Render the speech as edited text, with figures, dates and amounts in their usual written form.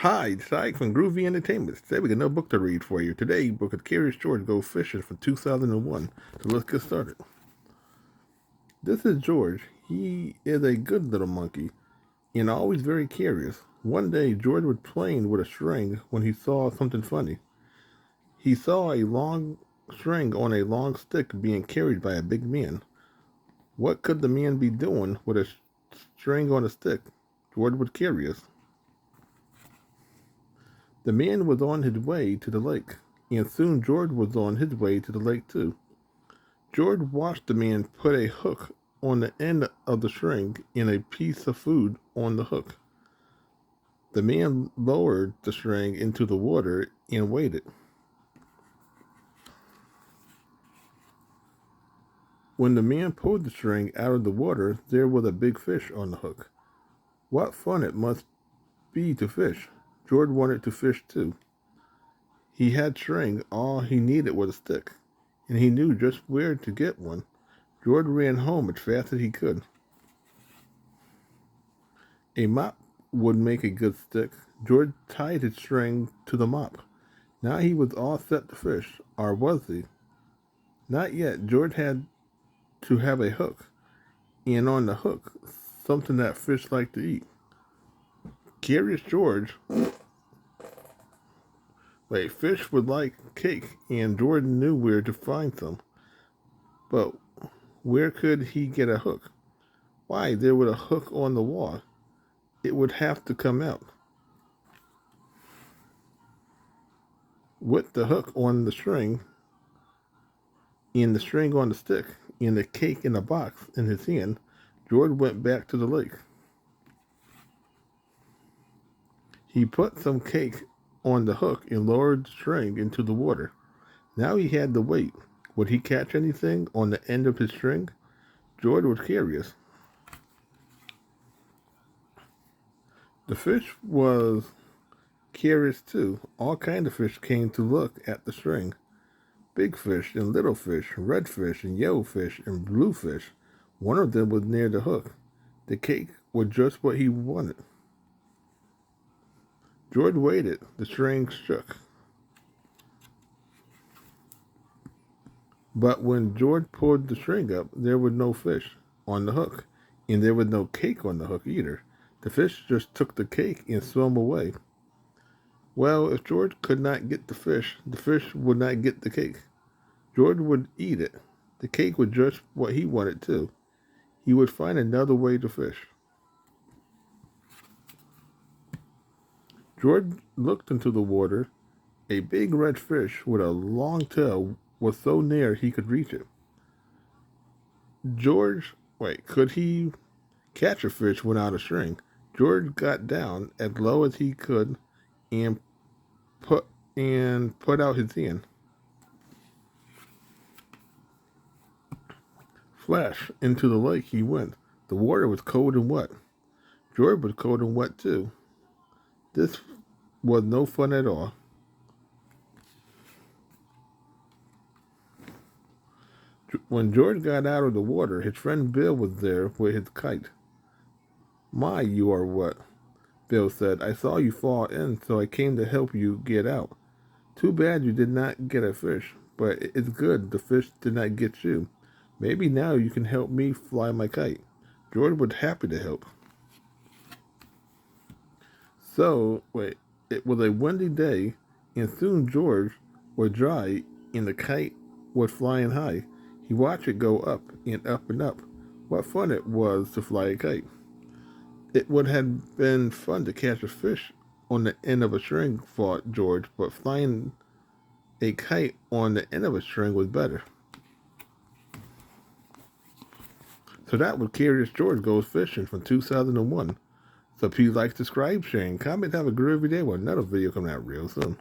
Hi, it's Ike from Groovy Entertainment. Today we got another book to read for you. Today, book of Curious George Go Fishing from 2001. So let's get started. This is George. He is a good little monkey and always very curious. One day, George was playing with a string when he saw something funny. He saw a long string on a long stick being carried by a big man. What could the man be doing with a string on a stick? George was curious. The man was on his way to the lake, and soon George was on his way to the lake too. George watched the man put a hook on the end of the string and a piece of food on the hook. The man lowered the string into the water and waited. When the man pulled the string out of the water, there was a big fish on the hook. What fun it must be to fish! George wanted to fish too. He had string, all he needed was a stick, and he knew just where to get one. George ran home as fast as he could. A mop would make a good stick. George tied his string to the mop. Now he was all set to fish, or was he? Not yet. George had to have a hook, and on the hook, something that fish like to eat. Curious George. Wait, fish would like cake, and George knew where to find some. But where could he get a hook? Why, there was a hook on the wall. It would have to come out. With the hook on the string, and the string on the stick, and the cake in a box in his hand, George went back to the lake. He put some cake on the hook and lowered the string into the water. Now he had to wait. Would he catch anything on the end of his string? George was curious. The fish was curious too. All kinds of fish came to look at the string. Big fish and little fish, red fish and yellow fish and blue fish. One of them was near the hook. The cake was just what he wanted. George waited. The string shook. But when George pulled the string up, there was no fish on the hook, and there was no cake on the hook either. The fish just took the cake and swam away. Well, if George could not get the fish would not get the cake. George would eat it. The cake was just what he wanted too. He would find another way to fish. George looked into the water. A big red fish with a long tail was so near he could reach it. Could he catch a fish without a string? George got down as low as he could and put out his hand. Flash, into the lake he went. The water was cold and wet. George was cold and wet too. This was no fun at all. When George got out of the water, his friend Bill was there with his kite. My, you are wet, Bill said. I saw you fall in, so I came to help you get out. Too bad you did not get a fish, but it's good the fish did not get you. Maybe now you can help me fly my kite. George was happy to help. It was a windy day, and soon George was dry and the kite was flying high. He watched it go up and up and up. What fun it was to fly a kite. It would have been fun to catch a fish on the end of a string, thought George, but flying a kite on the end of a string was better. So that was Curious George Goes Fishing from 2001. So please like, subscribe, share, and comment. Have a groovy day with another video coming out real soon.